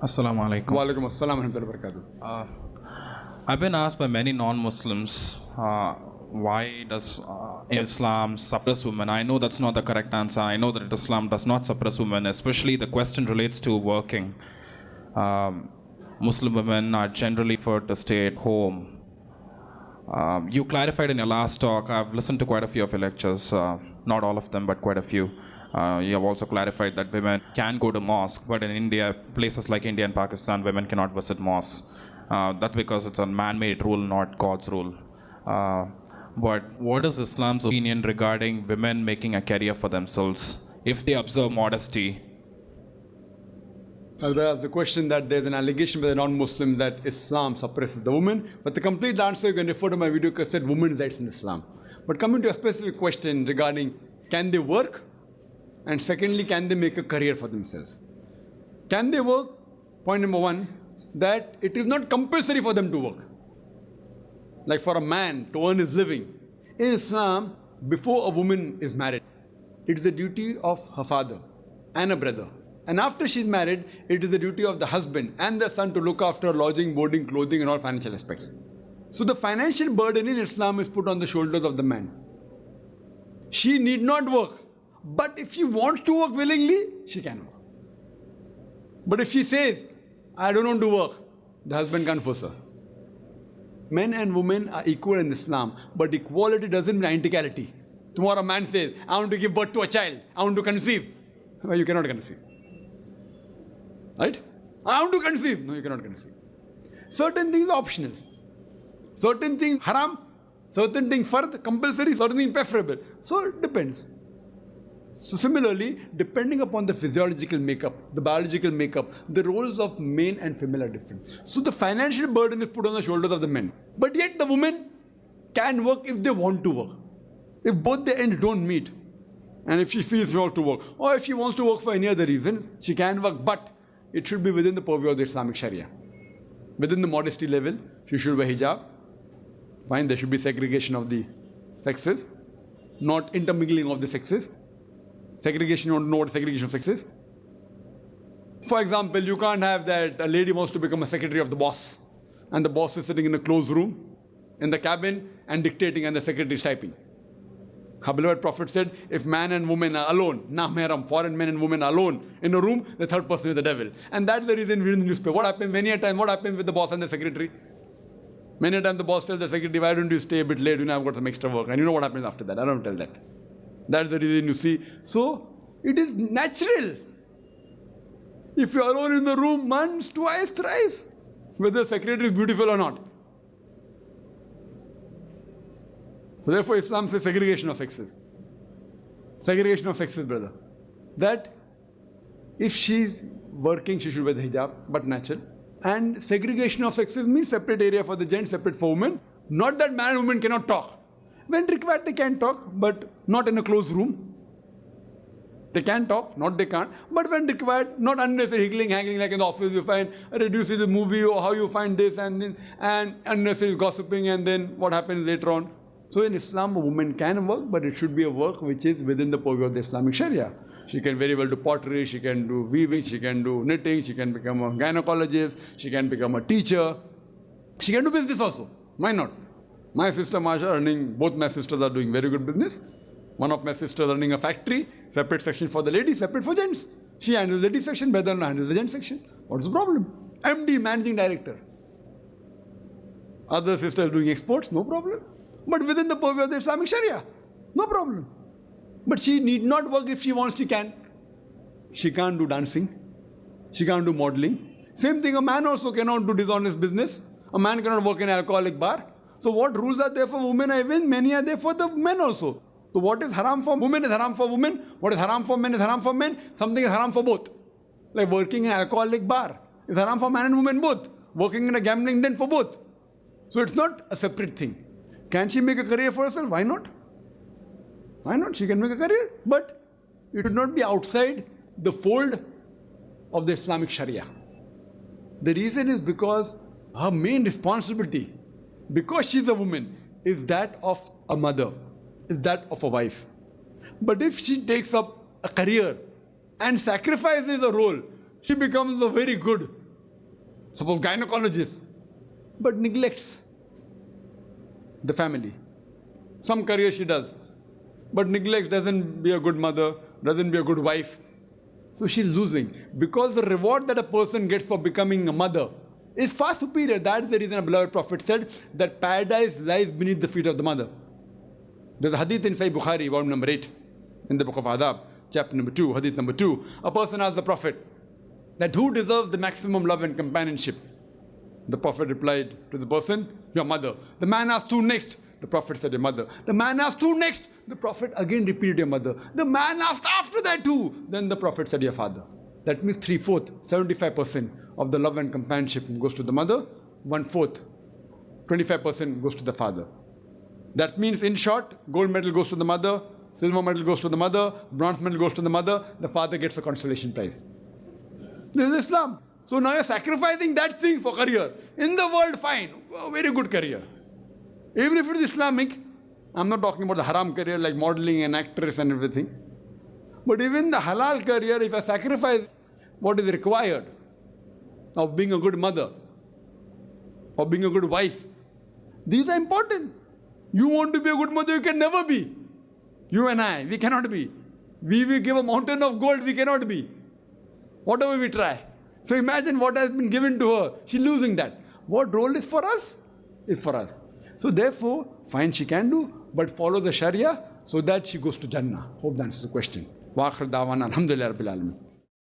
Assalamu alaikum. Wa alaikum assalam wa rahmatullahi wa barakatuh. I've been asked by many non-Muslims, why does Islam suppress women? I know that's not the correct answer. I know that Islam does not suppress women, especially the question relates to working. Muslim women are generally preferred to stay at home. You clarified in your last talk, I've listened to quite a few of your lectures, not all of them, but quite a few. You have also clarified that women can go to mosque, but in India, places like India and Pakistan, women cannot visit mosques. That's because it's a man-made rule, not God's rule. But what is Islam's opinion regarding women making a career for themselves if they observe modesty? There's a question that there's an allegation by the non-Muslim that Islam suppresses the woman. But the complete answer, you can refer to my video cassette, Women's Rights in Islam. But coming to a specific question regarding can they work? And secondly, can they make a career for themselves? Can they work? Point number one, that it is not compulsory for them to work. Like for a man to earn his living. In Islam, before a woman is married, it is the duty of her father and a brother. And after she's married, it is the duty of the husband and the son to look after lodging, boarding, clothing and all financial aspects. So the financial burden in Islam is put on the shoulders of the man. She need not work. But if she wants to work willingly, she can work. But if she says, I don't want to work, the husband can't force her. Men and women are equal in Islam, but equality doesn't mean identicality. Tomorrow a man says, I want to give birth to a child, I want to conceive. Well, you cannot conceive. Right? I want to conceive. No, you cannot conceive. Certain things are optional. Certain things haram, certain things fard, compulsory, certain things preferable. So it depends. So similarly, depending upon the physiological makeup, the biological makeup, the roles of male and female are different. So the financial burden is put on the shoulders of the men. But yet the women can work if they want to work. If both the ends don't meet, and if she feels she wants to work, or if she wants to work for any other reason, she can work, but it should be within the purview of the Islamic Sharia. Within the modesty level, she should wear hijab. Fine, there should be segregation of the sexes, not intermingling of the sexes. Segregation, you don't know what segregation of sex is. For example, you can't have that a lady wants to become a secretary of the boss, and the boss is sitting in a closed room, in the cabin, and dictating, and the secretary is typing. Our beloved Prophet said, if man and woman are alone, mahram, foreign men and women are alone in a room, the third person is the devil. And that's the reason we read in the newspaper. What happens many a time? What happens with the boss and the secretary? Many a time the boss tells the secretary, why don't you stay a bit late? You know, I've got some extra work. And you know what happens after that? I don't tell that. That's the reason you see. So, it is natural. If you are alone in the room once, twice, thrice, whether the secretary is beautiful or not. So therefore, Islam says segregation of sexes. Segregation of sexes, brother. That if she's working, she should wear the hijab, but natural. And segregation of sexes means separate area for the gents, separate for women. Not that man and woman cannot talk. When required, they can talk, but not in a closed room. They can talk, not they can't. But when required, not unnecessary higgling, hanging like in the office, you find reduces the movie or how you find this and unnecessary gossiping, and then what happens later on. So in Islam, a woman can work, but it should be a work which is within the purview of the Islamic Sharia. She can very well do pottery, she can do weaving, she can do knitting, she can become a gynecologist, she can become a teacher. She can do business also. Why not? My sister Masha both my sisters are doing very good business. One of my sisters running a factory, separate section for the ladies, separate for gents. She handles the ladies section, brother handles the gents section. What's the problem? MD, managing director. Other sister doing exports, no problem. But within the purview of the Islamic Sharia, no problem. But she need not work. If she wants, she can. She can't do dancing. She can't do modeling. Same thing, a man also cannot do dishonest business. A man cannot work in an alcoholic bar. So what rules are there for women? Even many are there for the men also. So what is haram for women is haram for women. What is haram for men is haram for men. Something is haram for both. Like working in an alcoholic bar is haram for man and woman both. Working in a gambling den for both. So it's not a separate thing. Can she make a career for herself? Why not? Why not? She can make a career. But it should not be outside the fold of the Islamic Sharia. The reason is because her main responsibility, because she's a woman, is that of a mother, is that of a wife. But if she takes up a career and sacrifices a role, she becomes a very good suppose gynecologist, but neglects the family. Some career she does, but neglects, doesn't be a good mother, doesn't be a good wife. So she's losing. Because the reward that a person gets for becoming a mother is far superior. That is the reason a beloved Prophet said that paradise lies beneath the feet of the mother. There's a hadith in Sahih Bukhari, volume number 8, in the book of Adab, chapter number 2, hadith number 2. A person asked the Prophet that who deserves the maximum love and companionship? The Prophet replied to the person, your mother. The man asked who next? The Prophet said, your mother. The man asked who next? The Prophet again repeated, your mother. The man asked after that who? Then the Prophet said, your father. That means 3/4, 75% of the love and companionship goes to the mother, 1/4, 25% goes to the father. That means, in short, gold medal goes to the mother, silver medal goes to the mother, bronze medal goes to the mother, the father gets a consolation prize. This is Islam. So now you're sacrificing that thing for career. In the world, fine, oh, very good career. Even if it is Islamic, I'm not talking about the haram career like modeling and actress and everything. But even the halal career, if I sacrifice what is required of being a good mother, or being a good wife, these are important. You want to be a good mother, you can never be. You and I, we cannot be. We will give a mountain of gold, we cannot be. Whatever we try. So imagine what has been given to her. She's losing that. What role is for us? Is for us. So therefore, fine she can do, but follow the Sharia so that she goes to Jannah. Hope that answers the question. Wa akhir da'wana alhamdulillah rabbil alamin.